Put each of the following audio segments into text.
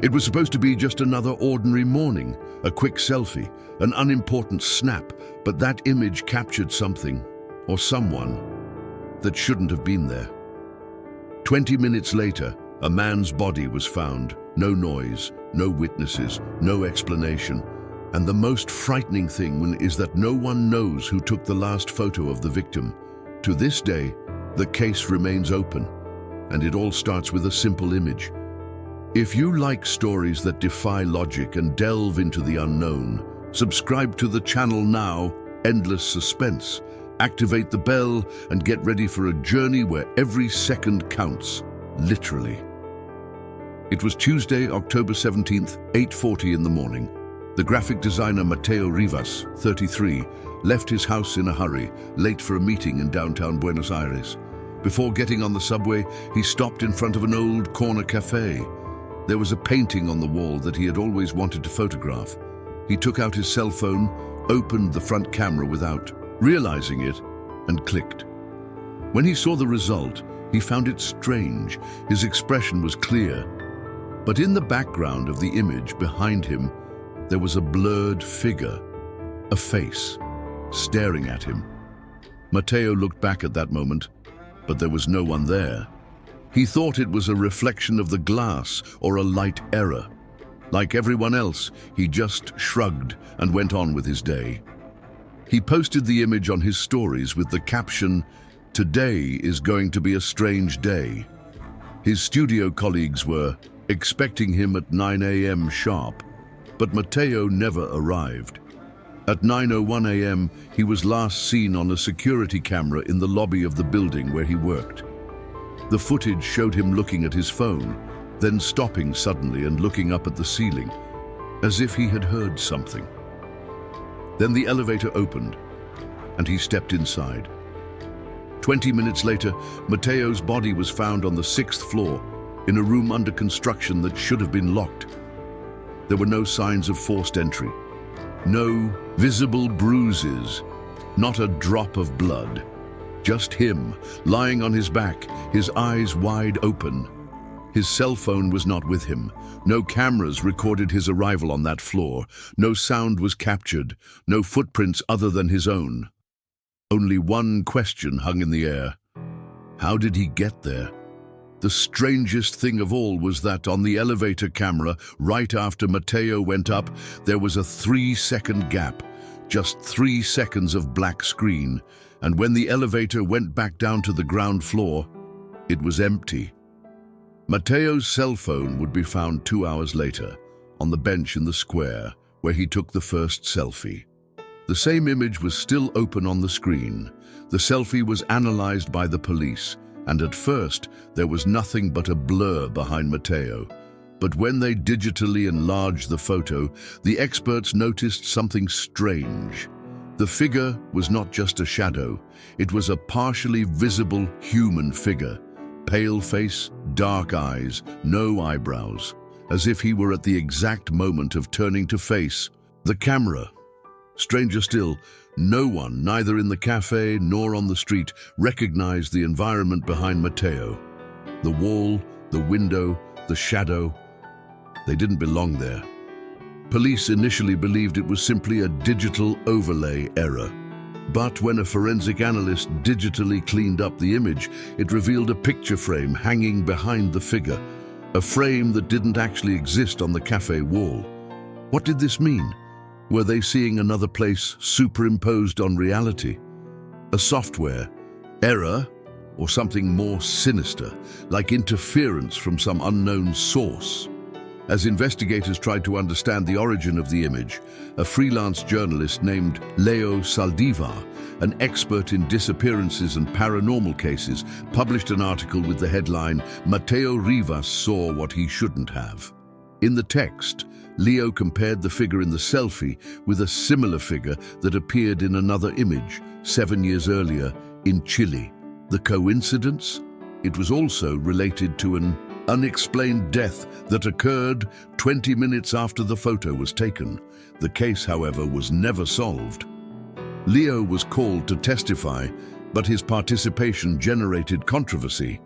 It was supposed to be just another ordinary morning, a quick selfie, an unimportant snap, but that image captured something, or someone, that shouldn't have been there. 20 minutes later, a man's body was found. No noise, no witnesses, no explanation. And the most frightening thing is that no one knows who took the last photo of the victim. To this day, the case remains open, and it all starts with a simple image. If you like stories that defy logic and delve into the unknown, subscribe to the channel now, Endless Suspense. Activate the bell and get ready for a journey where every second counts, literally. It was Tuesday, October 17th, 8:40 in the morning. The graphic designer Mateo Rivas, 33, left his house in a hurry, late for a meeting in downtown Buenos Aires. Before getting on the subway, he stopped in front of an old corner cafe. There was a painting on the wall that he had always wanted to photograph. He took out his cell phone, opened the front camera without realizing it, and clicked. When he saw the result, he found it strange. His expression was clear, but in the background of the image behind him, there was a blurred figure, a face, staring at him. Mateo looked back at that moment, but there was no one there. He thought it was a reflection of the glass or a light error. Like everyone else, he just shrugged and went on with his day. He posted the image on his stories with the caption, "Today is going to be a strange day." His studio colleagues were expecting him at 9 a.m. sharp, but Mateo never arrived. At 9:01 a.m., he was last seen on a security camera in the lobby of the building where he worked. The footage showed him looking at his phone, then stopping suddenly and looking up at the ceiling, as if he had heard something. Then the elevator opened, and he stepped inside. 20 minutes later, Mateo's body was found on the 6th floor, in a room under construction that should have been locked. There were no signs of forced entry, no visible bruises, not a drop of blood. Just him, lying on his back, his eyes wide open. His cell phone was not with him. No cameras recorded his arrival on that floor. No sound was captured, no footprints other than his own. Only one question hung in the air. How did he get there? The strangest thing of all was that on the elevator camera, right after Mateo went up, there was a 3-second gap, just 3 seconds of black screen, and when the elevator went back down to the ground floor, it was empty. Mateo's cell phone would be found 2 hours later, on the bench in the square, where he took the first selfie. The same image was still open on the screen. The selfie was analyzed by the police, and at first, there was nothing but a blur behind Mateo. But when they digitally enlarged the photo, the experts noticed something strange. The figure was not just a shadow, it was a partially visible human figure. Pale face, dark eyes, no eyebrows, as if he were at the exact moment of turning to face the camera. Stranger still, no one, neither in the cafe nor on the street, recognized the environment behind Mateo. The wall, the window, the shadow, they didn't belong there. Police initially believed it was simply a digital overlay error. But when a forensic analyst digitally cleaned up the image, it revealed a picture frame hanging behind the figure, a frame that didn't actually exist on the cafe wall. What did this mean? Were they seeing another place superimposed on reality? A software error, or something more sinister, like interference from some unknown source? As investigators tried to understand the origin of the image, a freelance journalist named Leo Saldivar, an expert in disappearances and paranormal cases, published an article with the headline, "Mateo Rivas saw what he shouldn't have." In the text, Leo compared the figure in the selfie with a similar figure that appeared in another image 7 years earlier in Chile. The coincidence? It was also related to an unexplained death that occurred 20 minutes after the photo was taken. The case, however, was never solved. Leo was called to testify, but his participation generated controversy.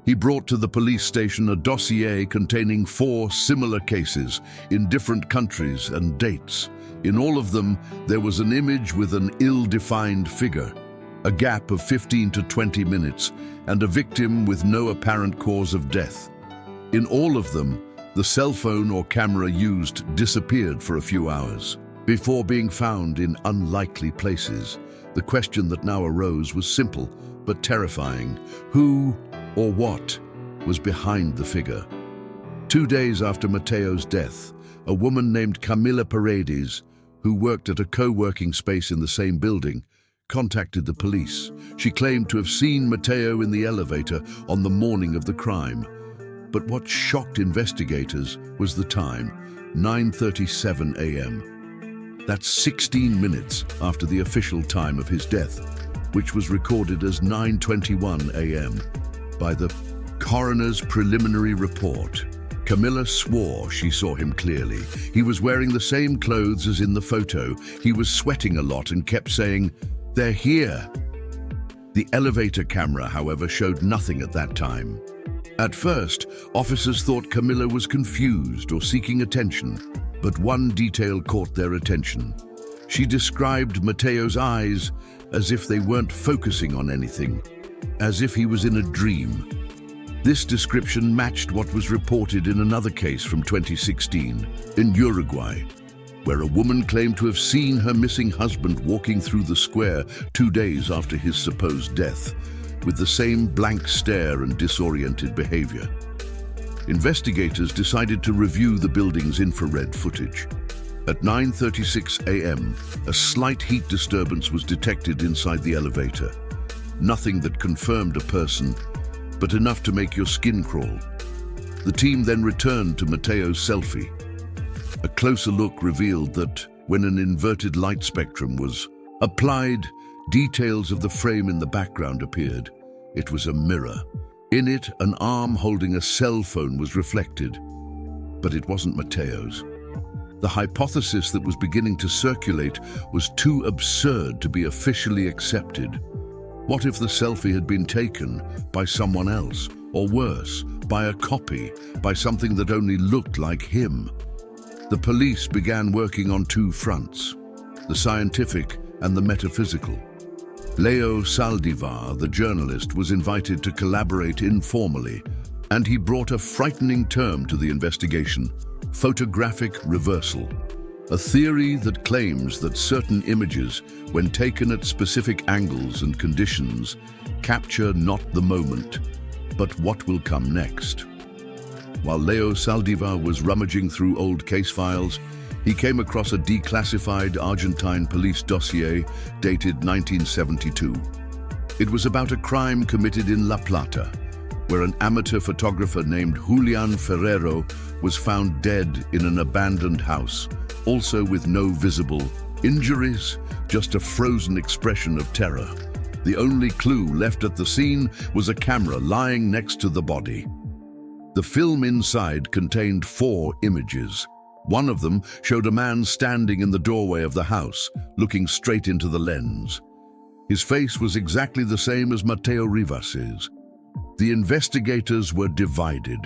He brought to the police station a dossier containing 4 similar cases in different countries and dates. In all of them, there was an image with an ill-defined figure, a gap of 15 to 20 minutes, and a victim with no apparent cause of death. In all of them, the cell phone or camera used disappeared for a few hours, before being found in unlikely places. The question that now arose was simple but terrifying. Who or what was behind the figure? 2 days after Mateo's death, a woman named Camila Paredes, who worked at a co-working space in the same building, contacted the police. She claimed to have seen Mateo in the elevator on the morning of the crime. But what shocked investigators was the time, 9:37 a.m. That's 16 minutes after the official time of his death, which was recorded as 9:21 a.m. by the coroner's preliminary report. Camilla swore she saw him clearly. He was wearing the same clothes as in the photo. He was sweating a lot and kept saying, "They're here." The elevator camera, however, showed nothing at that time. At first, officers thought Camilla was confused or seeking attention, but one detail caught their attention. She described Mateo's eyes as if they weren't focusing on anything, as if he was in a dream. This description matched what was reported in another case from 2016 in Uruguay, where a woman claimed to have seen her missing husband walking through the square 2 days after his supposed death, with the same blank stare and disoriented behavior. Investigators decided to review the building's infrared footage. At 9:36 a.m., a slight heat disturbance was detected inside the elevator. Nothing that confirmed a person, but enough to make your skin crawl. The team then returned to Mateo's selfie. A closer look revealed that when an inverted light spectrum was applied, details of the frame in the background appeared. It was a mirror. In it, an arm holding a cell phone was reflected, but it wasn't Mateo's. The hypothesis that was beginning to circulate was too absurd to be officially accepted. What if the selfie had been taken by someone else, or worse, by a copy, by something that only looked like him? The police began working on 2 fronts, the scientific and the metaphysical. Leo Saldivar, the journalist, was invited to collaborate informally, and he brought a frightening term to the investigation: photographic reversal. A theory that claims that certain images, when taken at specific angles and conditions, capture not the moment, but what will come next. While Leo Saldivar was rummaging through old case files, he came across a declassified Argentine police dossier dated 1972. It was about a crime committed in La Plata, where an amateur photographer named Julian Ferrero was found dead in an abandoned house, also with no visible injuries, just a frozen expression of terror. The only clue left at the scene was a camera lying next to the body. The film inside contained 4 images. One of them showed a man standing in the doorway of the house, looking straight into the lens. His face was exactly the same as Mateo Rivas's. The investigators were divided.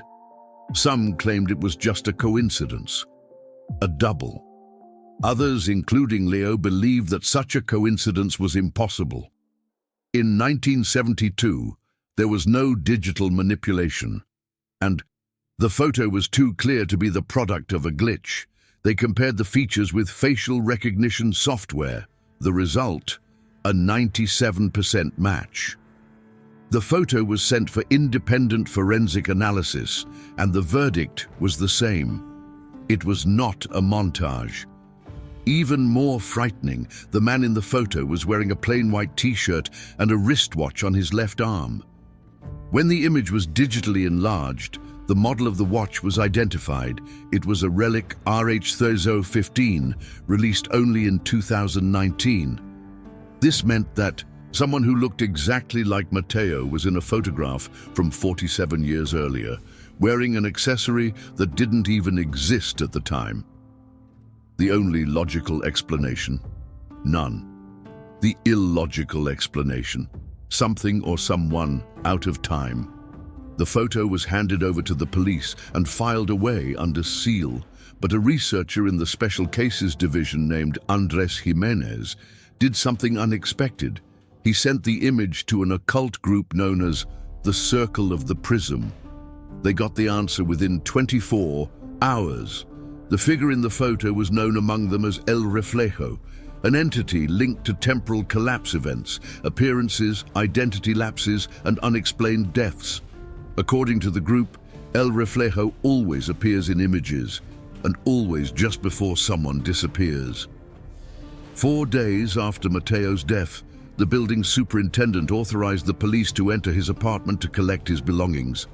Some claimed it was just a coincidence, a double. Others, including Leo, believed that such a coincidence was impossible. In 1972, there was no digital manipulation, and the photo was too clear to be the product of a glitch. They compared the features with facial recognition software. The result, a 97% match. The photo was sent for independent forensic analysis, and the verdict was the same. It was not a montage. Even more frightening, the man in the photo was wearing a plain white t-shirt and a wristwatch on his left arm. When the image was digitally enlarged, the model of the watch was identified. It was a relic RH3015, released only in 2019. This meant that someone who looked exactly like Mateo was in a photograph from 47 years earlier, wearing an accessory that didn't even exist at the time. The only logical explanation? None. The illogical explanation? Something or someone out of time. The photo was handed over to the police and filed away under seal, but a researcher in the Special Cases Division named Andres Jimenez did something unexpected. He sent the image to an occult group known as the Circle of the Prism. They got the answer within 24 hours. The figure in the photo was known among them as El Reflejo, an entity linked to temporal collapse events, appearances, identity lapses, and unexplained deaths. According to the group, El Reflejo always appears in images, and always just before someone disappears. 4 days after Mateo's death, the building superintendent authorized the police to enter his apartment to collect his belongings.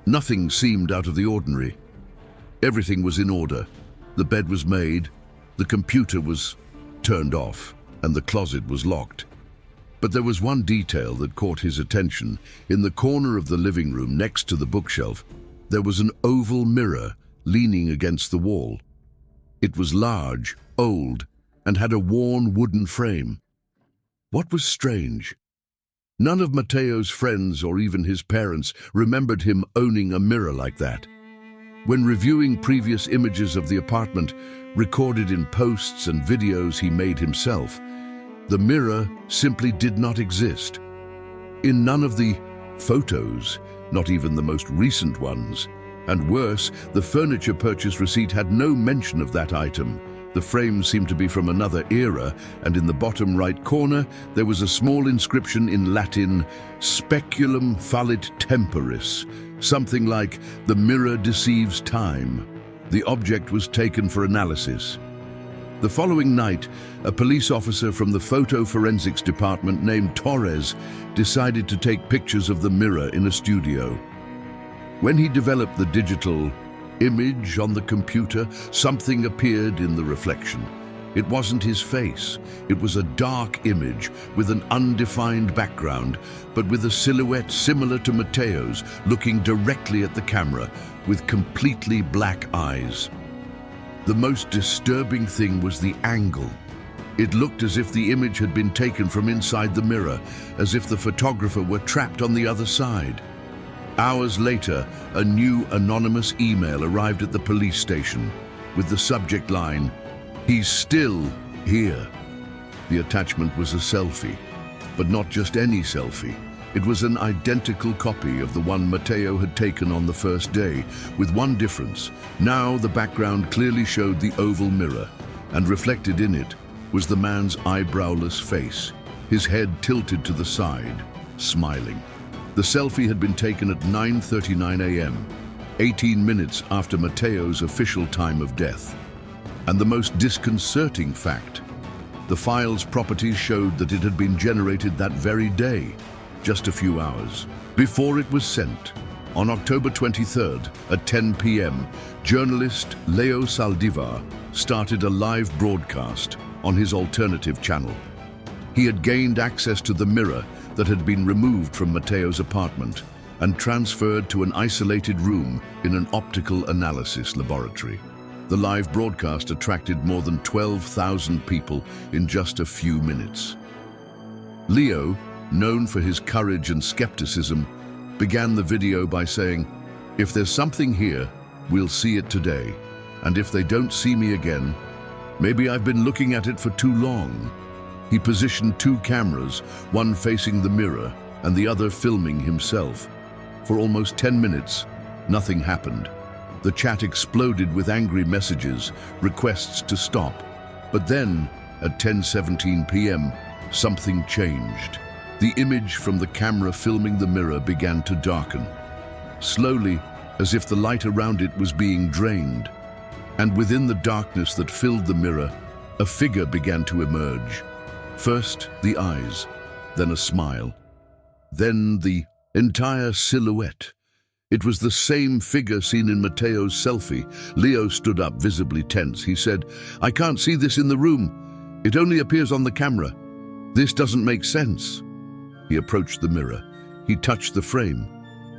Nothing seemed out of the ordinary. Everything was in order. The bed was made, the computer was turned off, and the closet was locked. But there was one detail that caught his attention. In the corner of the living room next to the bookshelf, there was an oval mirror leaning against the wall. It was large, old, and had a worn wooden frame. What was strange? None of Mateo's friends or even his parents remembered him owning a mirror like that. When reviewing previous images of the apartment, recorded in posts and videos he made himself, the mirror simply did not exist. In none of the photos, not even the most recent ones, and worse, the furniture purchase receipt had no mention of that item. The frame seemed to be from another era, and in the bottom right corner there was a small inscription in Latin, Speculum fallit temporis, something like, "The mirror deceives time." The object was taken for analysis. The following night, a police officer from the photo forensics department named Torres decided to take pictures of the mirror in a studio. When he developed the digital image on the computer, something appeared in the reflection. It wasn't his face. It was a dark image with an undefined background, but with a silhouette similar to Mateo's, looking directly at the camera with completely black eyes. The most disturbing thing was the angle. It looked as if the image had been taken from inside the mirror, as if the photographer were trapped on the other side. Hours later, a new anonymous email arrived at the police station with the subject line, "He's still here." The attachment was a selfie, but not just any selfie. It was an identical copy of the one Mateo had taken on the first day, with one difference. Now the background clearly showed the oval mirror, and reflected in it was the man's eyebrowless face, his head tilted to the side, smiling. The selfie had been taken at 9:39 a.m., 18 minutes after Mateo's official time of death. And the most disconcerting fact, the file's properties showed that it had been generated that very day, just a few hours before it was sent. On October 23rd at 10 p.m., journalist Leo Saldivar started a live broadcast on his alternative channel. He had gained access to the mirror that had been removed from Mateo's apartment and transferred to an isolated room in an optical analysis laboratory. The live broadcast attracted more than 12,000 people in just a few minutes. Leo, known for his courage and skepticism, began the video by saying, "If there's something here, we'll see it today. And if they don't see me again, maybe I've been looking at it for too long." He positioned 2 cameras, one facing the mirror and the other filming himself. For almost 10 minutes, nothing happened. The chat exploded with angry messages, requests to stop. But then, at 10:17 p.m., something changed. The image from the camera filming the mirror began to darken, slowly, as if the light around it was being drained. And within the darkness that filled the mirror, a figure began to emerge. First, the eyes, then a smile, then the entire silhouette. It was the same figure seen in Mateo's selfie. Leo stood up, visibly tense. He said, "I can't see this in the room. It only appears on the camera. This doesn't make sense." He approached the mirror. He touched the frame.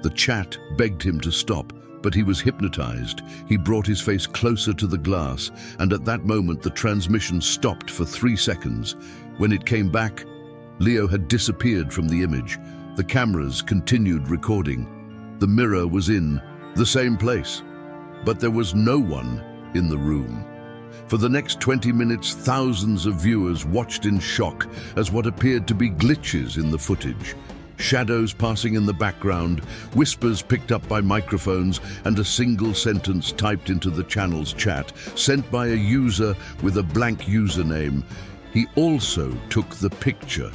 The chat begged him to stop, but he was hypnotized. He brought his face closer to the glass, and at that moment the transmission stopped for 3 seconds. When it came back, Leo had disappeared from the image. The cameras continued recording. The mirror was in the same place, but there was no one in the room. For the next 20 minutes, thousands of viewers watched in shock as what appeared to be glitches in the footage. Shadows passing in the background, whispers picked up by microphones, and a single sentence typed into the channel's chat, sent by a user with a blank username. He also took the picture.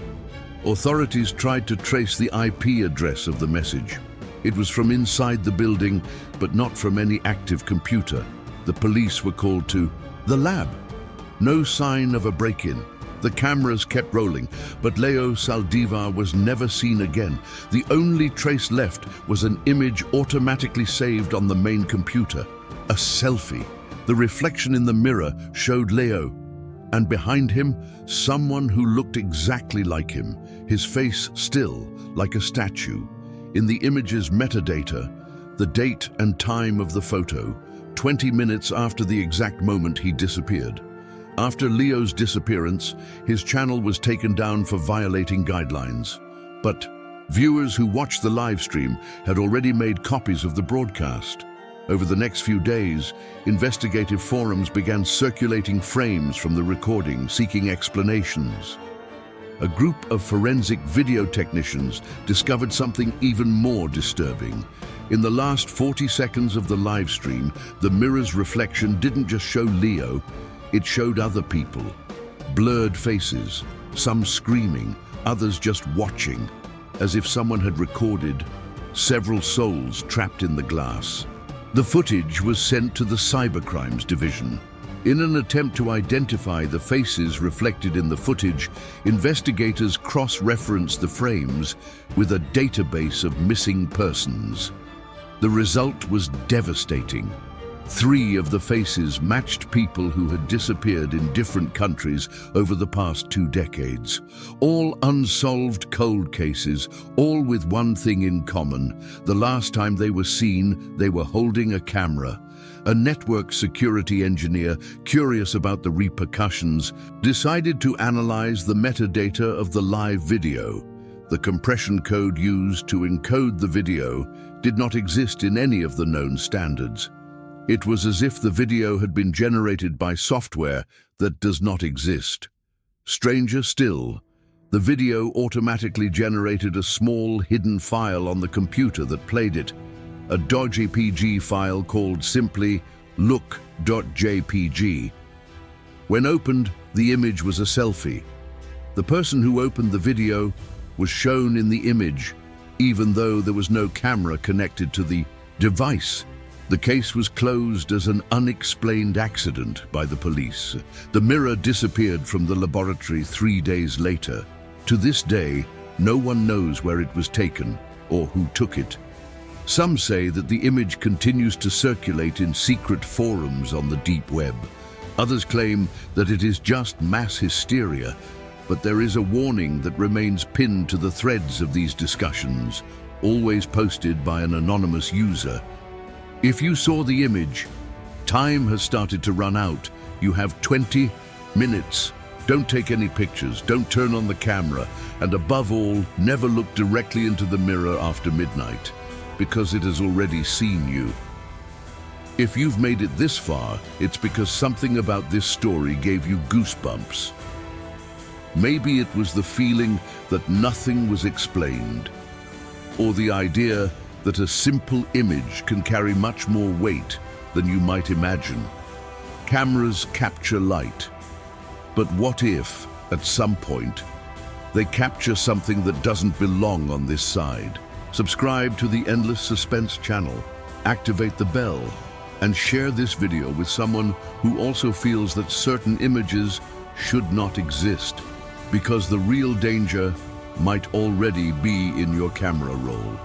Authorities tried to trace the IP address of the message. It was from inside the building, but not from any active computer. The police were called to the lab. No sign of a break-in. The cameras kept rolling, but Leo Saldivar was never seen again. The only trace left was an image automatically saved on the main computer. A selfie. The reflection in the mirror showed Leo, and behind him, someone who looked exactly like him, his face still like a statue. In the image's metadata, the date and time of the photo, 20 minutes after the exact moment he disappeared. After Leo's disappearance, his channel was taken down for violating guidelines. But viewers who watched the live stream had already made copies of the broadcast. Over the next few days, investigative forums began circulating frames from the recording, seeking explanations. A group of forensic video technicians discovered something even more disturbing. In the last 40 seconds of the live stream, the mirror's reflection didn't just show Leo, it showed other people. Blurred faces, some screaming, others just watching, as if someone had recorded several souls trapped in the glass. The footage was sent to the Cybercrimes Division. In an attempt to identify the faces reflected in the footage, investigators cross-referenced the frames with a database of missing persons. The result was devastating. 3 of the faces matched people who had disappeared in different countries over the past 2 decades. All unsolved cold cases, all with one thing in common. The last time they were seen, they were holding a camera. A network security engineer, curious about the repercussions, decided to analyze the metadata of the live video. The compression code used to encode the video did not exist in any of the known standards. It was as if the video had been generated by software that does not exist. Stranger still, the video automatically generated a small hidden file on the computer that played it, a .jpg file called simply look.jpg. When opened, the image was a selfie. The person who opened the video was shown in the image, even though there was no camera connected to the device. The case was closed as an unexplained accident by the police. The mirror disappeared from the laboratory 3 days later. To this day, no one knows where it was taken or who took it. Some say that the image continues to circulate in secret forums on the deep web. Others claim that it is just mass hysteria, but there is a warning that remains pinned to the threads of these discussions, always posted by an anonymous user. If you saw the image, time has started to run out. You have 20 minutes. Don't take any pictures, don't turn on the camera, and above all, never look directly into the mirror after midnight, because it has already seen you. If you've made it this far, it's because something about this story gave you goosebumps. Maybe it was the feeling that nothing was explained, or the idea that a simple image can carry much more weight than you might imagine. Cameras capture light, but what if, at some point, they capture something that doesn't belong on this side? Subscribe to the Endless Suspense channel, activate the bell, and share this video with someone who also feels that certain images should not exist, because the real danger might already be in your camera roll.